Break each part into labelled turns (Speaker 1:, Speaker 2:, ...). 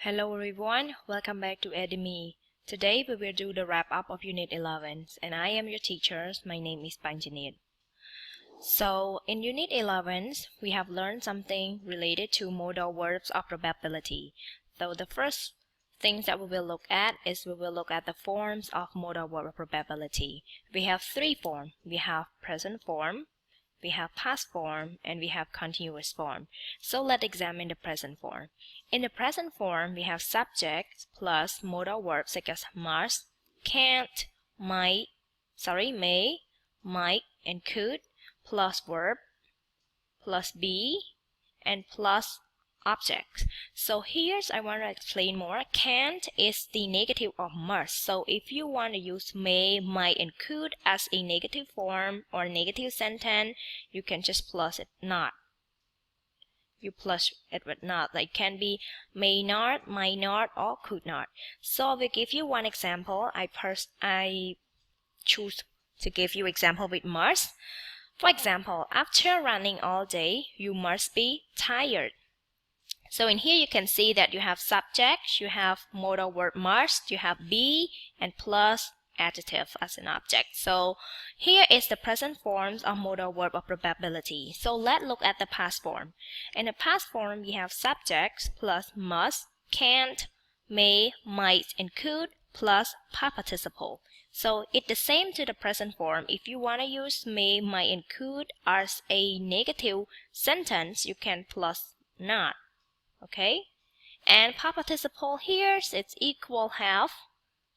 Speaker 1: Hello everyone, welcome back to Edemy. Today we will do the wrap up of Unit 11 and I am your teacher. My name is Panjanit. So in Unit 11 we have learned something related to modal verbs of probability. So the first things that we will look at is we will look at the forms of modal verb of probability. We have three forms. We have present form, we have past form, and we have continuous form. So let's examine the present form. In the present form, we have subject plus modal verbs such as must, can't, may, might, and could, plus verb, plus be, and plus object. So here's I want to explain more. Can't is the negative of must. So if you want to use may, might, and could as a negative form or negative sentence, you can just plus it not. You plus it with not. Like can be may not, might not, or could not. So I will give you one example. I choose to give you example with must. For example, after running all day, you must be tired. So in here you can see that you have subject, you have modal verb must, you have be, and plus adjective as an object. So here is the present forms of modal verb of probability. So let's look at the past form. In the past form, we have subject plus must, can't, may, might, and could plus past participle. So it's the same to the present form. If you want to use may, might, and could as a negative sentence, you can plus not. Okay, and past participle here it's equal have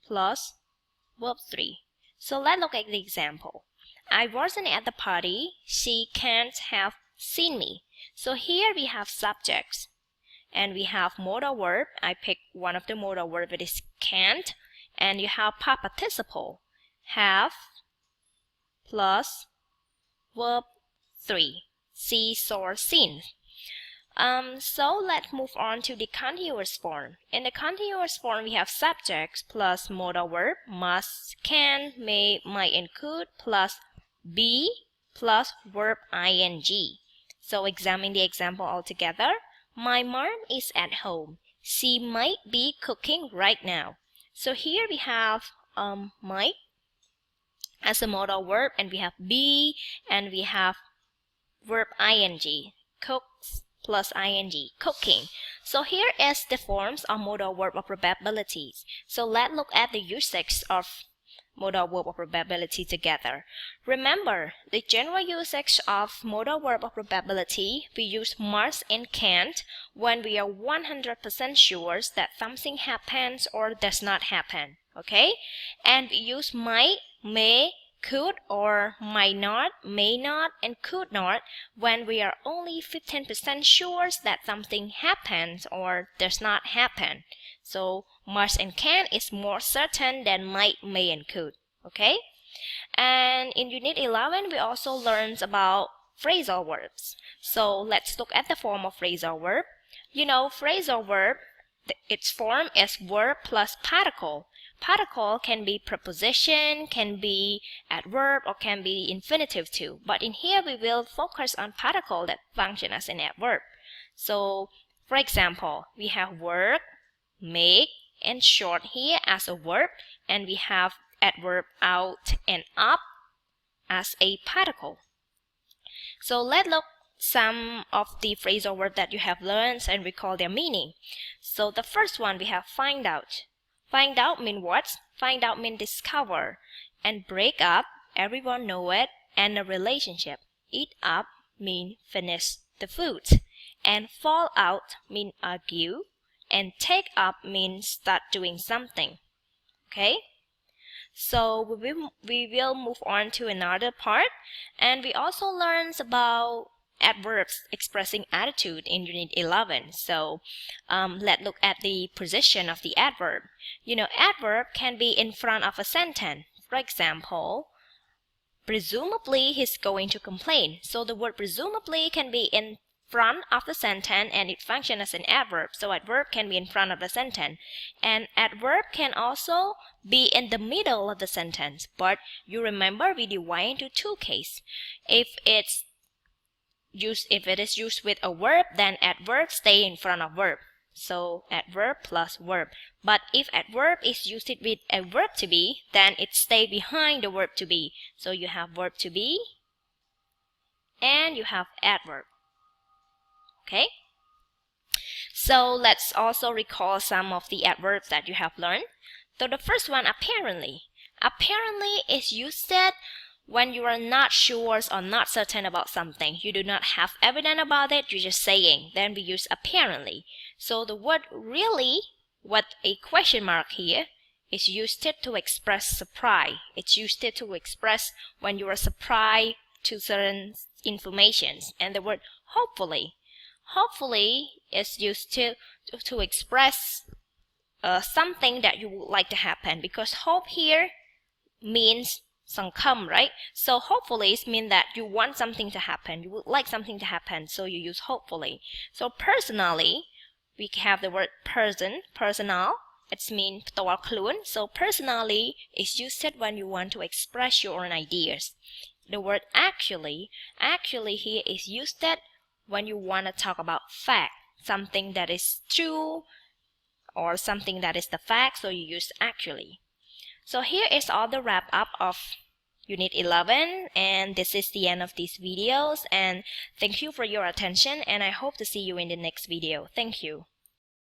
Speaker 1: plus verb 3. So let's look at the example. I wasn't at the party. She can't have seen me. So here we have subjects and we have modal verb. I pick one of the modal verb, it is can't, and you have past participle have plus verb 3. See, saw, seen. So let's move on to the continuous form. In the continuous form, we have subjects plus modal verb, must, can, may, might, and could, plus be, plus verb ing. So examine the example altogether. My mom is at home. She might be cooking right now. So here we have might as a modal verb, and we have be, and we have verb ing, cooks plus ing, cooking. So here is the forms of modal verb of probabilities. So let's look at the usage of modal verb of probability together. Remember, the general usage of modal verb of probability, we use must and can't when we are 100% sure that something happens or does not happen. Okay? And we use might, may, could, or might not, may not, and could not when we are only 15% sure that something happens or does not happen. So must and can is more certain than might, may, and could. Okay? And in Unit 11, we also learned about phrasal verbs. So let's look at the form of phrasal verb. You know, phrasal verb, its form is verb plus particle. Particle can be preposition, can be adverb, or can be infinitive too. But in here, we will focus on particle that function as an adverb. So, for example, we have work, make, and short here as a verb, and we have adverb out and up as a particle. So let's look some of the phrasal verbs that you have learned and recall their meaning. So the first one we have find out. Find out mean what? Find out mean discover. And break up, everyone know it, and a relationship. Eat up mean finish the food. And fall out mean argue. And take up means start doing something. Okay? So we will move on to another part. And we also learned about adverbs expressing attitude in Unit 11. So let's look at the position of the adverb. You know, adverb can be in front of a sentence. For example, presumably he's going to complain. So the word presumably can be in front of the sentence and it functions as an adverb. So adverb can be in front of the sentence. And adverb can also be in the middle of the sentence. But you remember we divide into two cases. If it is used with a verb, then adverb stay in front of verb. So adverb plus verb. But if adverb is used with a verb to be, then it stays behind the verb to be. So you have verb to be and you have adverb. Okay? So let's also recall some of the adverbs that you have learned. So the first one, apparently. Apparently is used when you are not sure or not certain about something. You do not have evidence about it, you're just saying. Then we use apparently. So the word really, with a question mark here, is used to express surprise. It's used to express when you are surprised to certain information. And the word hopefully. Hopefully is used to express something that you would like to happen, because hope here means sangkham, right? So hopefully it means that you want something to happen, you would like something to happen, so you use hopefully. So personally, we have the word person, personal. It means towar kluon. So personally is used when you want to express your own ideas. The word actually here is used when you want to talk about fact, something that is true or something that is the fact, so you use actually. So here is all the wrap up of Unit 11, and this is the end of these videos, and thank you for your attention, and I hope to see you in the next video. Thank you.